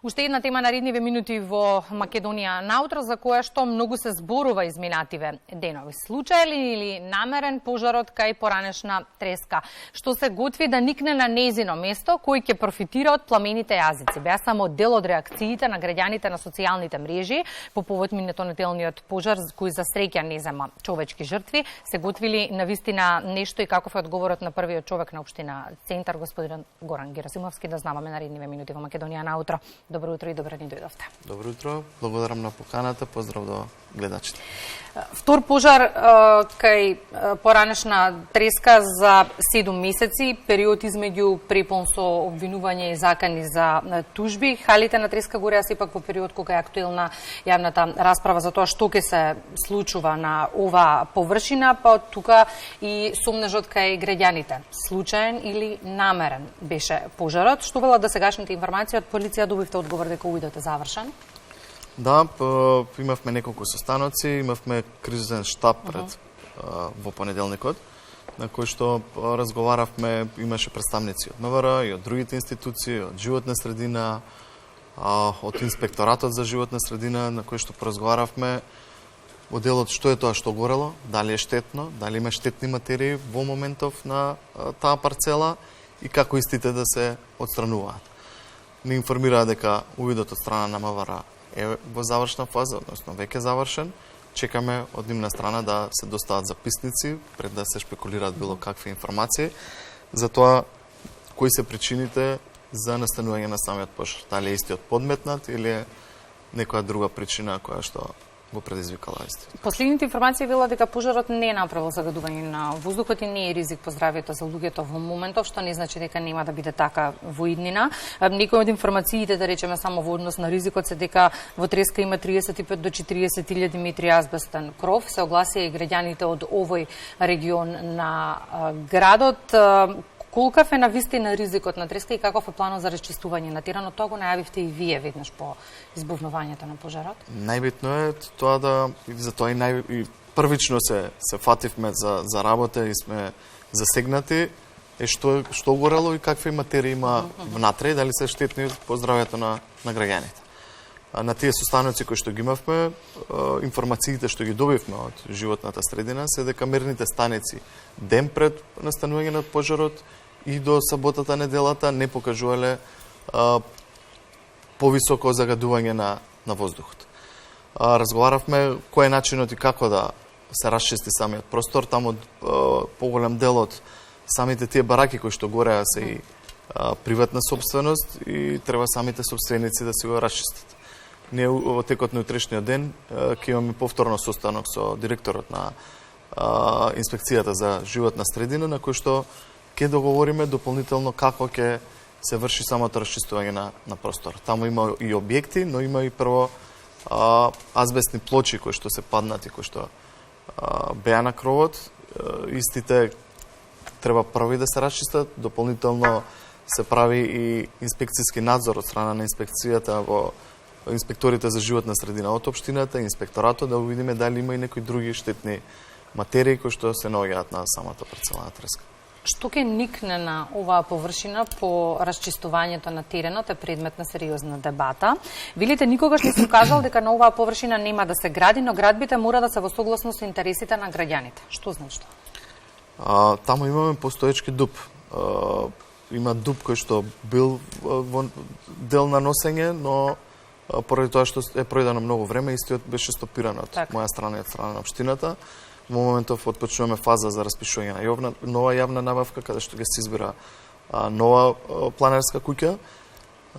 Уште една тема на редниве минути во Македонија наутро, за која што многу се зборува изминативе денови. Случај или намерен пожарот кај поранешна треска, што се готви да никне на нејзино место, кој ќе профитира од пламените јазици. Беа само дел од реакциите на граѓаните на социјалните мрежи по повод минатонетелниот пожар, кој за среќа не зема човечки жртви. Се готвили на вистина нешто и каков е одговорот на првиот човек на општина Центар, господин Горан Герасимовски, да знаваме на редниве минути во Македонија наутро. Добро утро и добро ни дојдовте. Добро утро, благодарам на поканата, поздрав до гледачите. Втор пожар кај поранешна треска за 7 месеци, период измеѓу препон со обвинување и закани за тужби. Халите на треска гореа сепак во период кога е актуелна јавната расправа за тоа што ќе се случува на ова површина, па од тука и сомнежот кај граѓаните. Случаен или намерен беше пожарот? Што велат досегашните информации од полиција? Добивте одговор дека увидот е завршен? Да, имавме неколку состаноци, имавме кризисен штаб пред во понеделникот, на кој што разговаравме, имаше представници од МВР и од другите институции, од животна средина, од инспекторатот за животна средина, на кој што поразговаравме во делот што е тоа што горело, дали е штетно, дали има штетни материи во моментов на таа парцела и како истите да се отстрануваат. Ни информираа дека увидот од страна на МВР е во завршна фаза, односно веќе завршен. Чекаме од нивна страна да се достават записници пред да се шпекулираат било какви информации за тоа кои се причините за настанување на самиот пожар. Дали е истиот подметнат или е некоја друга причина која што го предизвикала истиот. Последните информации велат дека пожарот не е направил загадување на воздухот и не е ризик по здравјето за луѓето во моментов, што не значи дека нема да биде така во иднина. Некои од информациите, да речеме само во однос на ризикот, се дека во треска има 35 до 40.000 метри азбестен кров. Се огласија и граѓаните од овој регион на градот. Колкав е на вистина ризикот на треска и каков е планот за расчистување на теренот? Тоа го најавивте и вие веднаш по избувнувањето на пожарот. Најбитно е тоа да за тоа и првично се фативме за работа и сме засегнати е што горело и какви материи има внатре, дали се штетни по здравјето на граѓаните. На тие состаноци кои што ги имавме, информациите што ги добивме од животната средина се дека мерните станици ден пред настанување на пожарот и до саботата неделата не покажувале повисоко загадување на воздухот. Разговаравме кој е начинот и како да се расчисти самиот простор. Таму поголем дел од самите тие бараки кои што гореа се и приватна собственост и треба самите собственици да се го расчистат. Ние во текот на утрешниот ден ќе имаме повторно состанок со директорот на инспекцијата за животна средина, на кој што ќе договориме дополнително како ќе се врши самото расчистување на простор. Таму има и објекти, но има и прво азбестни плочи кои што се паднати, кои што беа на кровот. Истите треба први да се расчистат, дополнително се прави и инспекцијски надзор од страна на инспекцијата во инспекторите за животна средина од општината, инспекторатот, да видиме дали има и некои други штетни материи кои што се наоѓаат на самата парцела на треска. Што ќе никне на оваа површина по расчистувањето на теренот е предмет на сериозна дебата. Велите никогаш не се кажал дека на оваа површина нема да се гради, но градбите мора да се во согласност со интересите на граѓаните. Што значи тоа? Таму имаме постоечки дуб. Има дуб кој што бил во дел на носење, но поради тоа што е пројдено многу време, истиот беше стопиран од моја страна и од страна на општината. Во моментов отпочнуваме фаза за распишување на нова јавна набавка, каде што ќе се избира нова планерска куќа.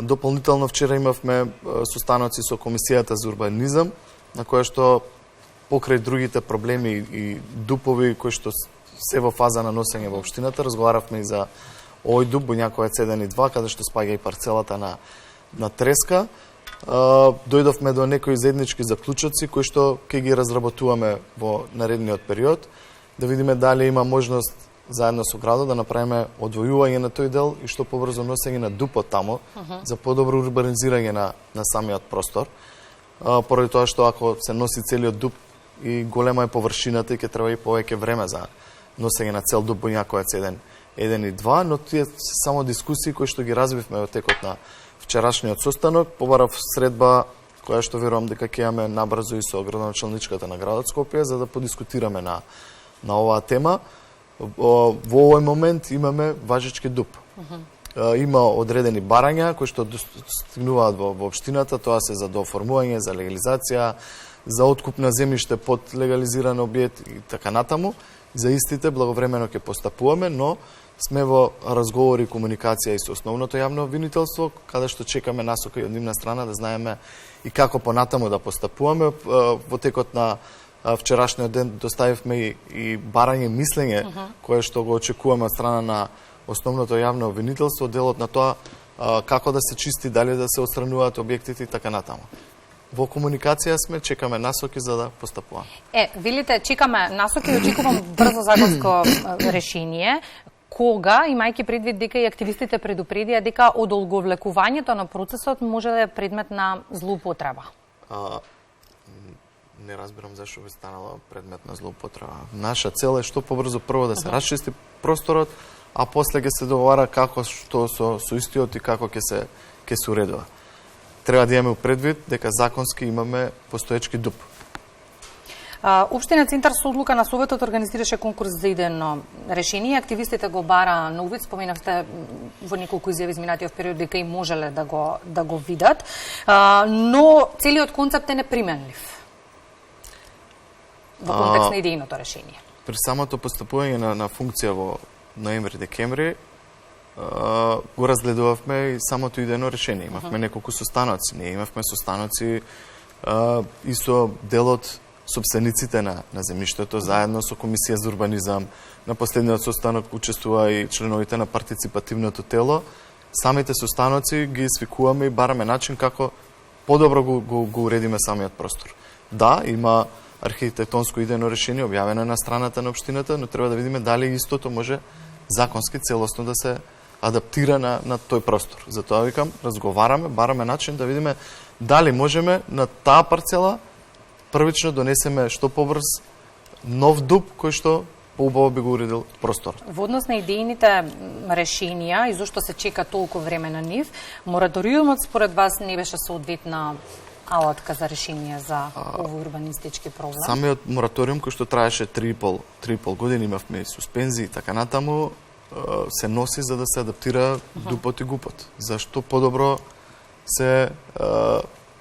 Дополнително вчера имавме состаноци со Комисијата за урбанизам, на која што покрај другите проблеми и дупови кои што се во фаза на носење во општината, разговаравме и за овој дуб, Буњаковец 1 и 2, каде што спаѓа и парцелата на треска. Дојдовме до некои заеднички заклучоци кои што ќе ги разработуваме во наредниот период, да видиме дали има можност заедно со градот да направиме одвојување на тој дел и што побрзо носење на дупот таму за подобро урбанизирање на самиот простор. Поради тоа што ако се носи целиот дуб и голема е површината и ќе треба и повеќе време за носење на цел дуб Буњаковец 1 1 и 2, но тие се само дискусии кои што ги разбивме во текот на вчерашниот состанок. Побарав средба која што верувам дека ќе имаме набрзо и со градоначалничката на градот Скопје за да подискутираме на оваа тема. Во овој момент имаме важички дуп. Има одредени барања кои што стигнуваат во општината, тоа се за дооформување, за легализација, за откуп на земјиште под легализиран објект и така натаму. За истите благовремено ќе постапуваме, но сме во разговори и комуникација и со основното јавно обвинителство, каде што чекаме насока и од нивна страна да знаеме и како понатаму да постапуваме. Во текот на вчерашниот ден доставивме и барање мислење кое што го очекуваме од страна на основното јавно обвинителство, делот на тоа како да се чисти, дали да се отстрануваат објектите и така натаму. Во комуникација сме, чекаме насоки за да постапуваме. Велите, чекаме насоки и очекувам брзо законско решение. Кога, имајќи предвид дека и активистите предупредија дека одолговлекувањето на процесот може да е предмет на злоупотреба? Не разбирам зашто би станала предмет на злоупотреба. Наша цел е што побрзо прво да се расчисти просторот, а после ќе се договара како што со истиот и како ќе се уредува. Треба да имаме предвид дека законски имаме постоечки дуп. Општина Центар со одлука на Советот организираше конкурс за идејно решение. Активистите го бара на увид, споменавте во неколку изјави изминатиот период дека и можеле да го видат, но целиот концепт е неприменлив во контекст на идејното решение. При самото постапување на функција во ноември-декември го разгледувавме и самото идејно решение. Имавме неколку состаноци. Ние имавме состаноци и со делот собствениците на земјиштето, заедно со Комисија за урбанизам. На последниот состанок учествува и членовите на партиципативното тело. Самите состаноци ги свикуваме и бараме начин како подобро го уредиме самиот простор. Да, има архитектонско идејно решение објавено на страната на општината, но треба да видиме дали истото може законски целосно да се адаптира на тој простор. Затоа викам, разговараме, бараме начин да видиме дали можеме на таа парцела првично донесеме што побрз нов дуп кој што поубаво би го уредил просторот. Во однос на идејните решенија и зошто се чека толку време на нив, мораториумот според вас не беше соодветна алатка за решение за овој урбанистички проблем? Самиот мораториум кој што траеше 3,5 години, имавме и суспензии и така натаму, се носи за да се адаптира дупот и гупот. Зашто подобро се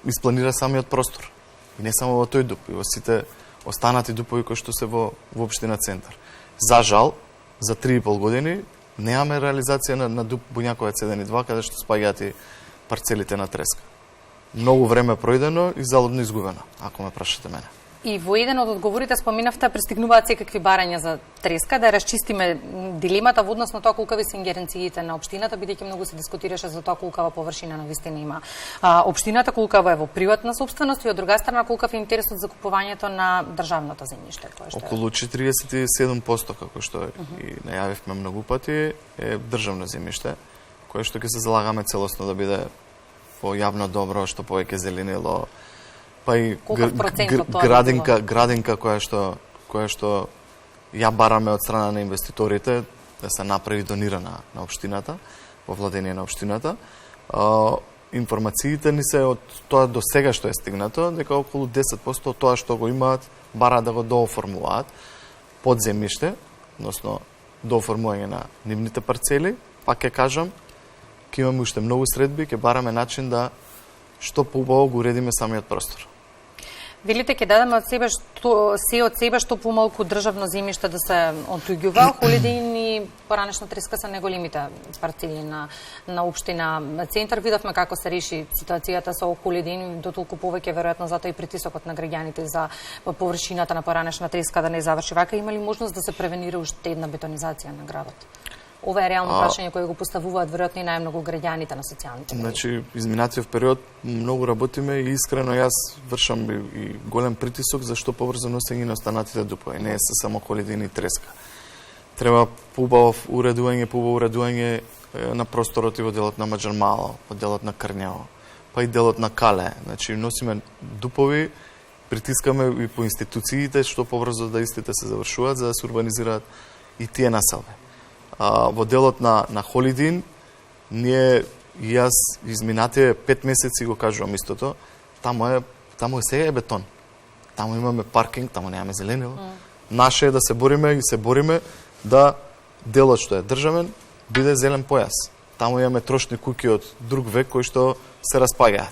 испланира самиот простор. И не само во тој дуп, и во сите останати дупови кои што се во општина Центар. За жал, за 3,5 години немаме реализација на дуп Буњаковец 1 и 2, каде што спаѓаат и парцелите на треска. Многу време пројдено и залудно изгубено, ако ме прашате мене. И во еден од одговорите споменавте пристигнуваат секакви барања за треска, да расчистиме дилемата во однос на тоа колкави се ингеренциите на општината, бидејќи многу се дискутираше за тоа колкава површина на вистина има општината, колкава е во приватна сопственост и од друга страна колкав е интересот за купувањето на државното земјиште. Околу 47%, како што и најавивме многу пати, е државно земјиште, кое што ќе се залагаме целосно да биде по јавно добро, што повеќе зеленило, па и градинка која што ја бараме од страна на инвеститорите да се направи донирана на општината, во владение на општината. Информациите ни се од тоа до сега што е стигнато, дека околу 10% од тоа што го имаат бара да го дооформуваат под земјиште, односно дооформување на нивните парцели. Пак ќе кажам, ќе имаме уште многу средби, ќе бараме начин да што поубаво го уредиме самиот простор. Велите ќе дадеме од себе што помалку државно земјиште да се отуѓува. Холидеин и поранешна треска се неголемите парцели на општина Центар. Видовме како се реши ситуацијата со Холидеин, дотолку повеќе веројатно затоа и притисокот на граѓаните за површината на поранешна треска да не заврши вака. Има ли можност да се превенира уште една бетонизација на градот? Ова е реално прашање кое го поставуваат веројатно и најмногу граѓаните на социјалните мрежи. Значи, изминатиот период многу работиме и искрено јас вршам и голем притисок за што побрзо носење на останатите дупови. Не е се само Холидеин и треска. Треба поубаво уредување на просторот и во делот на Маџар Мало, во делот на Крњево, па и делот на Кале. Значи, носиме дупови, притискаме и по институциите што побрзо да истите се завршуваат за да се урбанизираат и тие населби. Во делот на Холидин, ние и јас изминатите 5 месеци го кажувам истото, таму е сега е бетон. Таму имаме паркинг, таму немаме зеленило. Наше е да се бориме и се бориме да делот што е државен биде зелен појас. Таму имаме трошни куќи од друг век кои што се распаѓаат.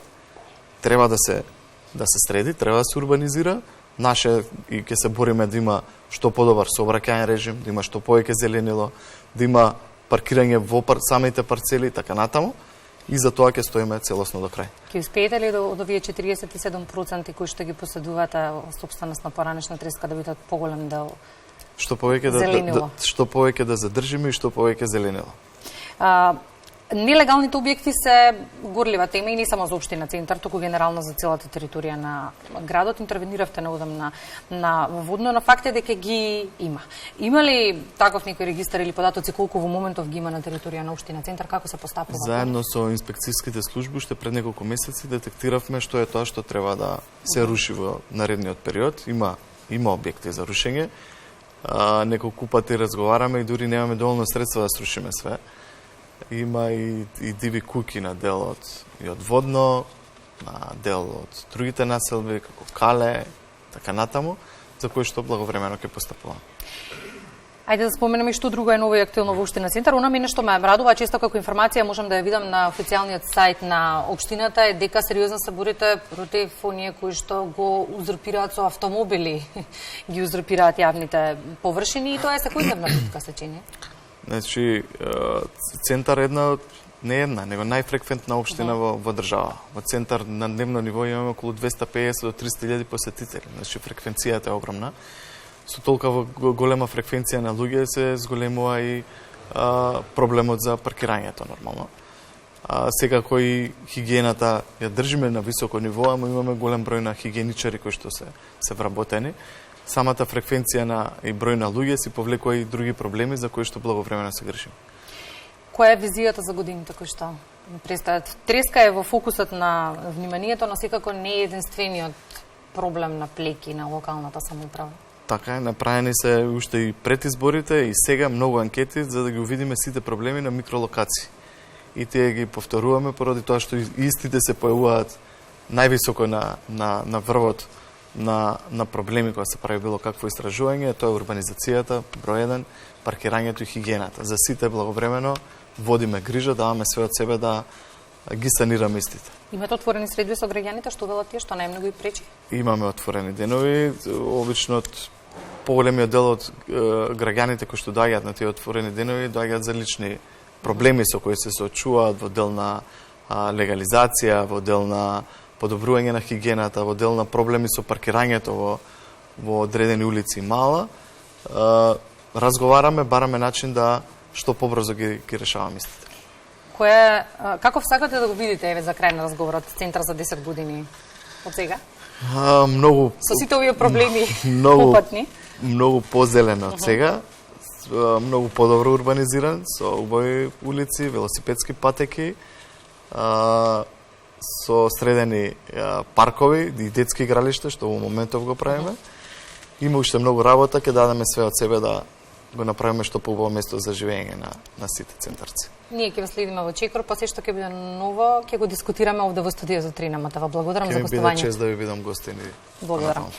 Треба да се среди, треба да се урбанизира. Наше и ќе се бориме да има што подобар сообраќајен режим, да има што повеќе зеленило, да има паркирање во самите парцели и така натаму. И за тоа ќе стоиме целосно до крај. Ќе успеете ли од овие 47% кои што ги поседувате сопственост на поранешна треска да бидат поголем дел што повеќе да задржиме и што повеќе зеленило? Нелегалните објекти се горлива тема и не само за општина Центар, туку генерално за целата територија на градот. Интервениравте наудам на водно, на факт е дека ги има. Има ли таков некој регистар или податоци колку во моментов ги има на територија на општина Центар, како се постапува? Заедно со инспекцијските служби уште пред неколку месеци детектиравме што е тоа што треба да се руши во наредниот период. Има објекти за рушење. Неколку пати разговараме и дури немаме доволно средства да срушиме све. Има и диви куќи на дел од Водно, на дел од другите населби, како Кале, така натаму, за кои што благовремено ќе постапуваме. Ајде да споменеме и што друго е ново и активно во општина Центар. Она мене што ме радува, често како информација можам да ја видам на официјалниот сајт на општината, е дека сериозно се борите против оние кои што го узурпираат со автомобили, ги узурпираат јавните површини и тоа е секојдневна битка се чини. Значи, Центар е него најфреквентна општина во држава. Во Центар на дневно ниво имаме околу 250 до 300.000 посетители. Значи, фреквенцијата е огромна. Со толкова голема фреквенција на луѓе се зголемува и проблемот за паркирањето нормално. Секако и хигиената ја држиме на високо ниво, ама имаме голем број на хигиеничари кои што се вработени. Самата фреквенција и број на луѓе си повлекува и други проблеми за кои што благовремено се грижиме. Која е визијата за годините кои што представат? Треска е во фокусот на вниманието, но секако не е единствениот проблем на плеки на локалната самоуправа. Така е, направени се уште и пред изборите и сега многу анкети за да ги увидиме сите проблеми на микролокации. И тие ги повторуваме поради тоа што истите се појавуваат највисоко на врвот на проблеми кога се прави било какво истражување, тоа е урбанизацијата, број 1, паркирањето и хигиената. За сите благовремено водиме грижа, даваме све од себе да ги санираме истите. Имате отворени средби со граѓаните, што велат тие, што најмногу и пречи? Имаме отворени денови, обично поголемиот дел од граѓаните кои што доаѓаат на тие отворени денови доаѓаат за лични проблеми со кои се соочуваат во дел на легализација, во дел на подобрување на хигиената, во дел на проблеми со паркирањето во одредени улици и мала. Разговараме, бараме начин да што побрзо ги решаваме истите. Каков сакате да го видите еве за крај на разговорот Центар за 10 години од сега? Многу со сите овие проблеми попатни. Многу позелен од сега, многу подобро урбанизиран со убави улици, велосипедски патеки, со средени паркови и детски игралишта, што во моментов го правиме. Има уште многу работа, ќе дадеме све од себе да го направиме што поубаво место за живење на сите центарци. Ние ќе ве следиме во Чекор, па се што ќе биде ново, ќе го дискутираме овде во студиото 3 на МТВ. Благодарам за гостување. Ќе ми биде чест да ви видам гостини. Благодарам.